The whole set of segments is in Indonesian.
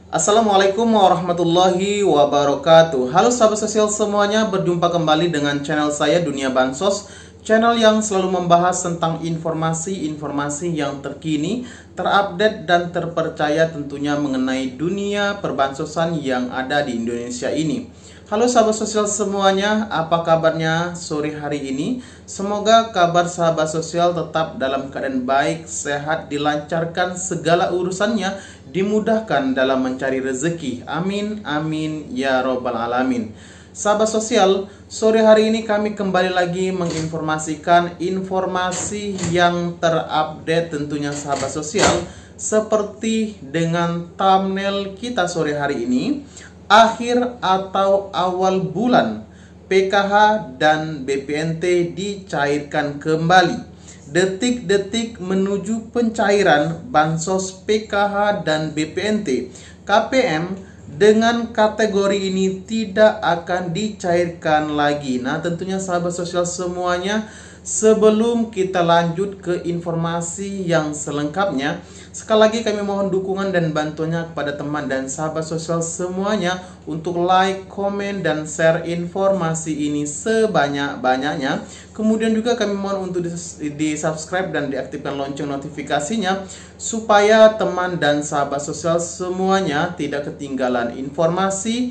Assalamualaikum warahmatullahi wabarakatuh. Halo sahabat sosial semuanya, berjumpa kembali dengan channel saya Dunia Bansos, channel yang selalu membahas tentang informasi-informasi yang terkini, terupdate dan terpercaya tentunya mengenai dunia perbansosan yang ada di Indonesia ini. Halo sahabat sosial semuanya, apa kabarnya sore hari ini? Semoga kabar sahabat sosial tetap dalam keadaan baik, sehat, dilancarkan segala urusannya, dimudahkan dalam mencari rezeki. Amin, amin, ya robbal alamin. Sahabat sosial, sore hari ini kami kembali lagi menginformasikan informasi yang terupdate tentunya sahabat sosial. Seperti dengan thumbnail kita sore hari ini, akhir atau awal bulan PKH dan BPNT dicairkan kembali. Detik-detik menuju pencairan bansos PKH dan BPNT. KPM dengan kategori ini tidak akan dicairkan lagi. Nah, tentunya sahabat sosial semuanya, sebelum kita lanjut ke informasi yang selengkapnya, sekali lagi kami mohon dukungan dan bantuannya kepada teman dan sahabat sosial semuanya untuk like, komen, dan share informasi ini sebanyak-banyaknya. Kemudian juga kami mohon untuk di subscribe dan diaktifkan lonceng notifikasinya supaya teman dan sahabat sosial semuanya tidak ketinggalan informasi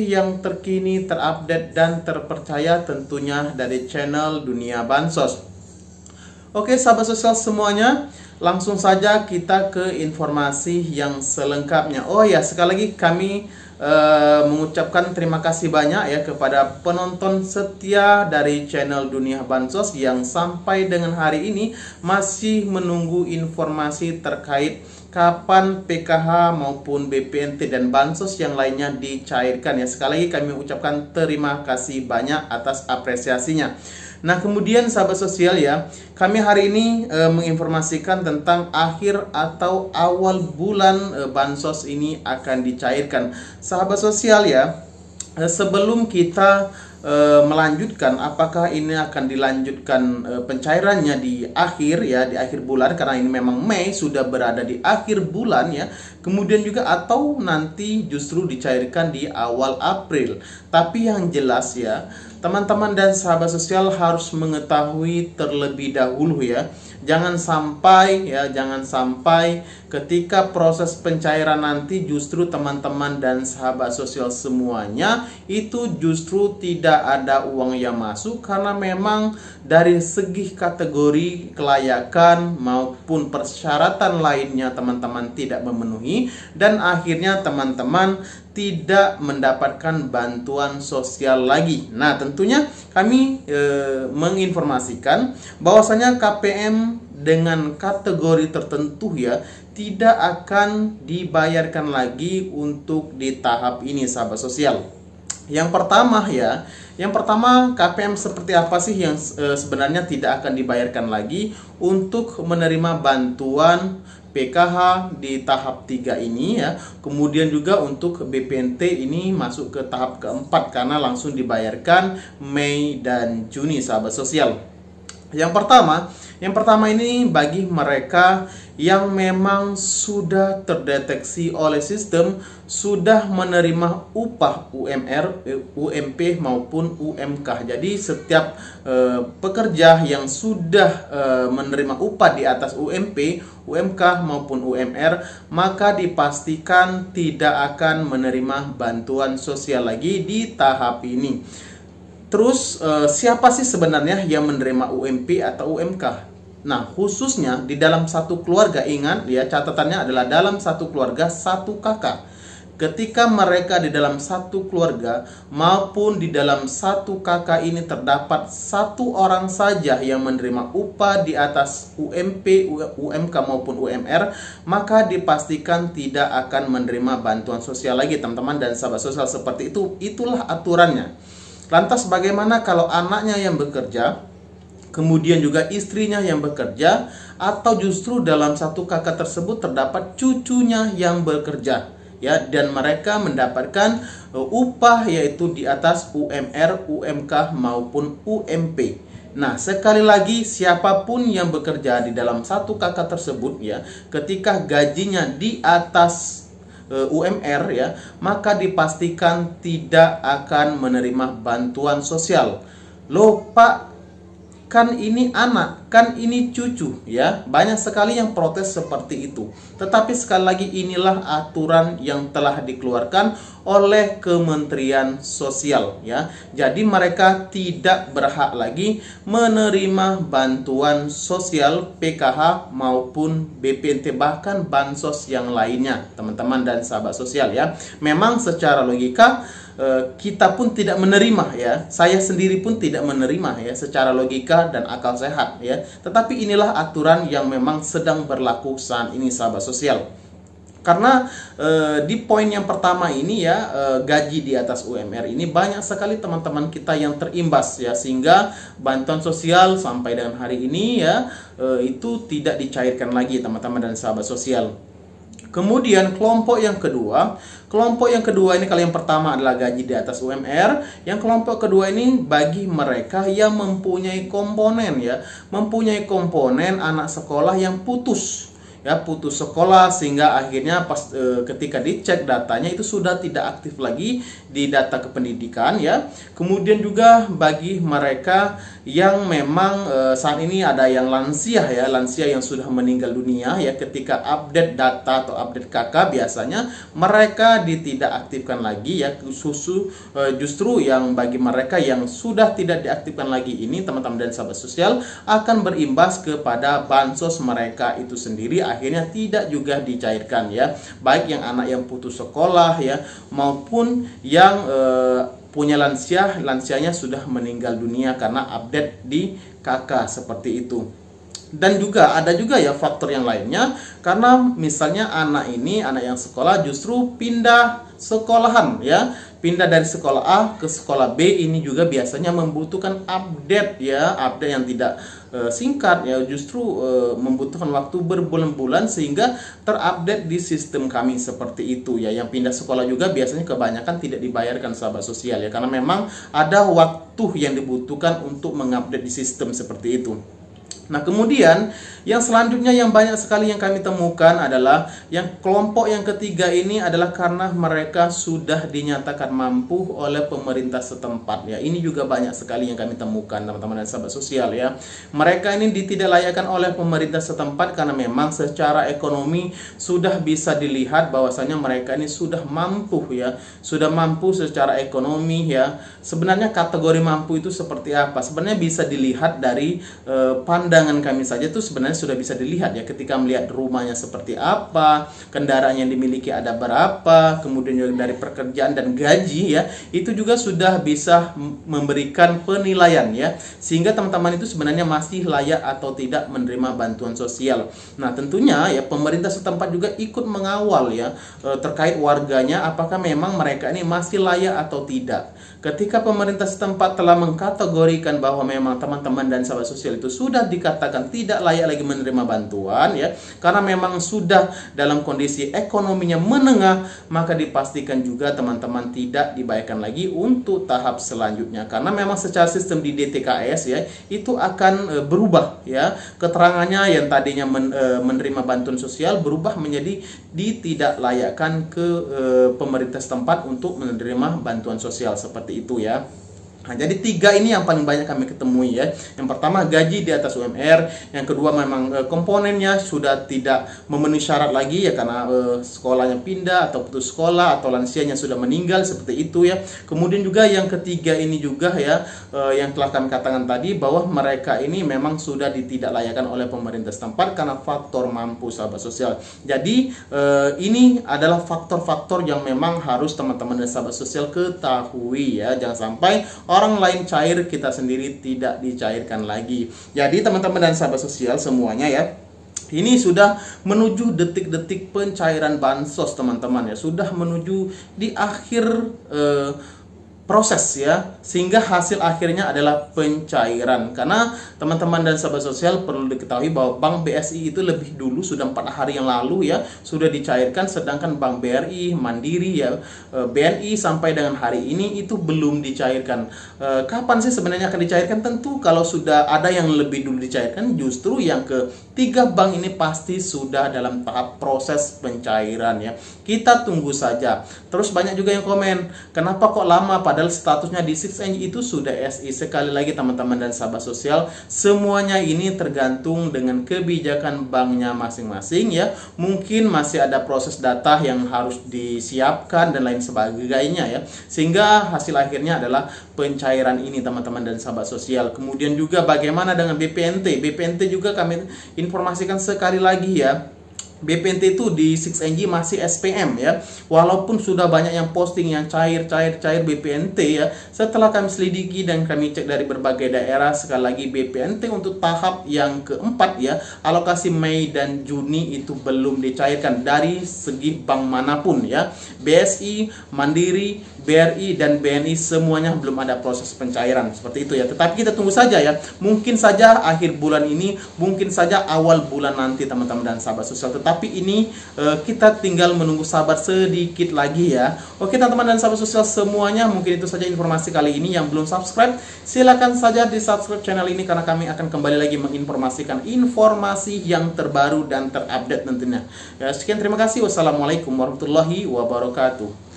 yang terkini, terupdate, dan terpercaya tentunya dari channel Dunia Bansos. Oke sahabat sosial semuanya, langsung saja kita ke informasi yang selengkapnya. Oh ya, sekali lagi kami mengucapkan terima kasih banyak ya kepada penonton setia dari channel Dunia Bansos yang sampai dengan hari ini masih menunggu informasi terkait kapan PKH maupun BPNT dan bansos yang lainnya dicairkan ya. Sekali lagi kami ucapkan terima kasih banyak atas apresiasinya. Nah, kemudian sahabat sosial ya, kami hari ini menginformasikan tentang akhir atau awal bulan bansos ini akan dicairkan. Sahabat sosial ya, sebelum kita melanjutkan apakah ini akan dilanjutkan pencairannya di akhir ya, di akhir bulan, karena ini memang Mei sudah berada di akhir bulan ya. Kemudian juga atau nanti justru dicairkan di awal April. Tapi yang jelas ya, teman-teman dan sahabat sosial harus mengetahui terlebih dahulu ya. Jangan sampai ketika proses pencairan nanti justru teman-teman dan sahabat sosial semuanya itu justru tidak ada uang yang masuk karena memang dari segi kategori kelayakan maupun persyaratan lainnya teman-teman tidak memenuhi dan akhirnya teman-teman tidak mendapatkan bantuan sosial lagi. Nah, tentunya kami menginformasikan bahwasanya KPM dengan kategori tertentu ya tidak akan dibayarkan lagi untuk di tahap ini sahabat sosial. Yang pertama KPM seperti apa sih yang sebenarnya tidak akan dibayarkan lagi untuk menerima bantuan PKH di tahap 3 ini ya. Kemudian juga untuk BPNT ini masuk ke tahap keempat karena langsung dibayarkan Mei dan Juni sahabat sosial. Yang pertama ini bagi mereka yang memang sudah terdeteksi oleh sistem sudah menerima upah UMR, UMP maupun UMK. Jadi setiap pekerja yang sudah menerima upah di atas UMP, UMK maupun UMR, maka dipastikan tidak akan menerima bantuan sosial lagi di tahap ini. Terus siapa sih sebenarnya yang menerima UMP atau UMK? Nah, khususnya di dalam satu keluarga, ingat ya, catatannya adalah dalam satu keluarga satu kakak. Ketika mereka di dalam satu keluarga maupun di dalam satu kakak ini terdapat satu orang saja yang menerima upah di atas UMP, UMK maupun UMR, maka dipastikan tidak akan menerima bantuan sosial lagi teman-teman dan sahabat sosial seperti itu. Itulah aturannya. Lantas bagaimana kalau anaknya yang bekerja, kemudian juga istrinya yang bekerja, atau justru dalam satu kakak tersebut terdapat cucunya yang bekerja ya, dan mereka mendapatkan upah yaitu di atas UMR, UMK maupun UMP. Nah, sekali lagi siapapun yang bekerja di dalam satu kakak tersebut ya, ketika gajinya di atas UMR ya, maka dipastikan tidak akan menerima bantuan sosial. Loh Pak, kan ini anak, kan ini cucu ya. Banyak sekali yang protes seperti itu. Tetapi sekali lagi inilah aturan yang telah dikeluarkan oleh Kementerian Sosial ya. Jadi mereka tidak berhak lagi menerima bantuan sosial PKH maupun BPNT, bahkan bansos yang lainnya, teman-teman dan sahabat sosial ya. Memang secara logika kita pun tidak menerima ya, saya sendiri pun tidak menerima ya, secara logika dan akal sehat ya. Tetapi inilah aturan yang memang sedang berlaku saat ini sahabat sosial. Karena di poin yang pertama ini ya, gaji di atas UMR ini banyak sekali teman-teman kita yang terimbas ya, sehingga bantuan sosial sampai dengan hari ini ya itu tidak dicairkan lagi teman-teman dan sahabat sosial. Kemudian kelompok yang kedua ini, kalau yang pertama adalah gaji di atas UMR, yang kelompok kedua ini bagi mereka yang mempunyai komponen ya, mempunyai komponen anak sekolah yang putus sekolah, sehingga akhirnya pas ketika dicek datanya itu sudah tidak aktif lagi di data kependidikan ya. Kemudian juga bagi mereka yang memang saat ini ada yang lansia ya, lansia yang sudah meninggal dunia ya, ketika update data atau update KK biasanya mereka tidak aktifkan lagi ya. Justru yang bagi mereka yang sudah tidak diaktifkan lagi ini, teman-teman dan sahabat sosial, akan berimbas kepada bansos mereka itu sendiri, akhirnya tidak juga dicairkan ya, baik yang anak yang putus sekolah ya, maupun yang punya lansianya sudah meninggal dunia karena update di KK seperti itu. Dan juga ada juga ya faktor yang lainnya, karena misalnya anak yang sekolah justru pindah sekolahan ya, pindah dari sekolah A ke sekolah B, ini juga biasanya membutuhkan update ya, update yang tidak singkat ya, justru membutuhkan waktu berbulan-bulan sehingga terupdate di sistem kami seperti itu ya. Yang pindah sekolah juga biasanya kebanyakan tidak dibayarkan sahabat sosial ya, karena memang ada waktu yang dibutuhkan untuk mengupdate di sistem seperti itu. Nah, kemudian yang selanjutnya yang banyak sekali yang kami temukan adalah yang kelompok yang ketiga ini adalah karena mereka sudah dinyatakan mampu oleh pemerintah setempat ya. Ini juga banyak sekali yang kami temukan teman-teman dan sahabat sosial ya. Mereka ini tidak layakkan oleh pemerintah setempat karena memang secara ekonomi sudah bisa dilihat bahwasanya mereka ini sudah mampu ya, sudah mampu secara ekonomi ya. Sebenarnya kategori mampu itu seperti apa? Sebenarnya bisa dilihat dari pandangan kami saja tuh sebenarnya sudah bisa dilihat ya, ketika melihat rumahnya seperti apa, kendaraan yang dimiliki ada berapa, kemudian juga dari pekerjaan dan gaji ya, itu juga sudah bisa memberikan penilaian ya, sehingga teman-teman itu sebenarnya masih layak atau tidak menerima bantuan sosial. Nah, tentunya ya pemerintah setempat juga ikut mengawal ya terkait warganya, apakah memang mereka ini masih layak atau tidak. Ketika pemerintah setempat telah mengkategorikan bahwa memang teman-teman dan sahabat sosial itu sudah dikatakan tidak layak lagi menerima bantuan ya, karena memang sudah dalam kondisi ekonominya menengah, maka dipastikan juga teman-teman tidak dibayarkan lagi untuk tahap selanjutnya, karena memang secara sistem di DTKS ya itu akan berubah ya, keterangannya yang tadinya menerima bantuan sosial berubah menjadi tidak layakkan ke pemerintah setempat untuk menerima bantuan sosial seperti itu ya. Nah, jadi tiga ini yang paling banyak kami ketemui ya. Yang pertama gaji di atas UMR, yang kedua memang komponennya sudah tidak memenuhi syarat lagi ya, karena sekolahnya pindah atau putus sekolah atau lansianya sudah meninggal seperti itu ya. Kemudian juga yang ketiga ini juga ya, yang telah kami katakan tadi bahwa mereka ini memang sudah tidak layakkan oleh pemerintah setempat karena faktor mampu sahabat sosial. Jadi ini adalah faktor-faktor yang memang harus teman-teman dan sahabat sosial ketahui ya. Jangan sampai orang lain cair, kita sendiri tidak dicairkan lagi. Jadi teman-teman dan sahabat sosial semuanya ya, ini sudah menuju detik-detik pencairan bansos teman-teman ya, sudah menuju di akhir proses ya, sehingga hasil akhirnya adalah pencairan. Karena teman-teman dan sahabat sosial perlu diketahui bahwa Bank BSI itu lebih dulu, sudah 4 hari yang lalu ya, sudah dicairkan, sedangkan Bank BRI, Mandiri ya, BNI sampai dengan hari ini itu belum dicairkan. Kapan sih sebenarnya akan dicairkan? Tentu kalau sudah ada yang lebih dulu dicairkan, justru yang ke 3 bank ini pasti sudah dalam tahap proses pencairan ya. Kita tunggu saja. Terus banyak juga yang komen, kenapa kok lama padahal statusnya di 6NG itu sudah SI. Sekali lagi teman-teman dan sahabat sosial, semuanya ini tergantung dengan kebijakan banknya masing-masing ya. Mungkin masih ada proses data yang harus disiapkan dan lain sebagainya ya. Sehingga hasil akhirnya adalah pencairan ini teman-teman dan sahabat sosial. Kemudian juga bagaimana dengan BPNT? BPNT juga kami informasikan sekali lagi ya. BPNT itu di 6NG masih SPM ya. Walaupun sudah banyak yang posting yang cair BPNT ya. Setelah kami selidiki dan kami cek dari berbagai daerah, sekali lagi BPNT untuk tahap yang keempat ya, alokasi Mei dan Juni itu belum dicairkan dari segi bank manapun ya. BSI, Mandiri, BRI dan BNI semuanya belum ada proses pencairan seperti itu ya. Tetapi kita tunggu saja ya. Mungkin saja akhir bulan ini, mungkin saja awal bulan nanti teman-teman dan sahabat sosial. Tapi ini kita tinggal menunggu sabar sedikit lagi ya. Oke teman-teman dan sahabat sosial semuanya, mungkin itu saja informasi kali ini. Yang belum subscribe, silakan saja di subscribe channel ini karena kami akan kembali lagi menginformasikan informasi yang terbaru dan terupdate tentunya. Ya, sekian terima kasih. Wassalamualaikum warahmatullahi wabarakatuh.